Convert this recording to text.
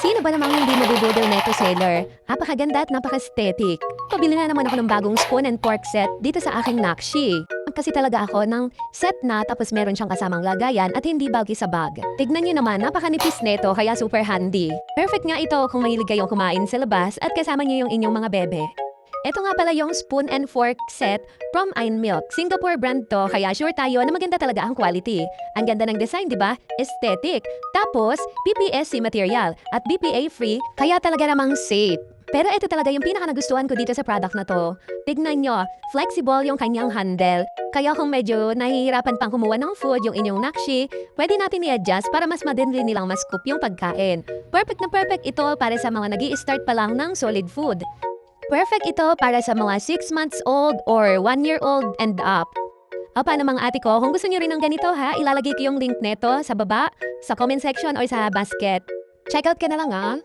Sino ba namang hindi mabubudol na ito, Sailor? Napakaganda at napaka-aesthetic. Pabili na naman ako ng bagong spoon and fork set dito sa aking Nakshi. Kasi talaga ako ng set na tapos meron siyang kasamang lagayan at hindi bagay sa bag. Tignan niyo naman, napakanipis nito kaya super handy. Perfect nga ito kung mahilig kayong kumain sa labas at kasama niyo yung inyong mga bebe. Ito nga pala yung spoon and fork set from Einmilk. Singapore brand to, kaya sure tayo na maganda talaga ang quality. Ang ganda ng design, di ba? Aesthetic. Tapos, PPSC material at BPA-free, kaya talaga namang safe. Pero ito talaga yung pinaka nagustuhan ko dito sa product na to. Tignan nyo, flexible yung kanyang handle. Kaya kung medyo nahihirapan pang kumuha ng food yung inyong nakshi, pwede natin i-adjust para mas madali nilang ma-scoop yung pagkain. Perfect na perfect ito para sa mga nag-i-start pa lang ng solid food. Perfect ito para sa mga 6 months old or 1 year old and up. Paano mga ate ko, kung gusto niyo rin ng ganito ha, ilalagay ko yung link neto sa baba, sa comment section or sa basket. Check out ka na lang ha.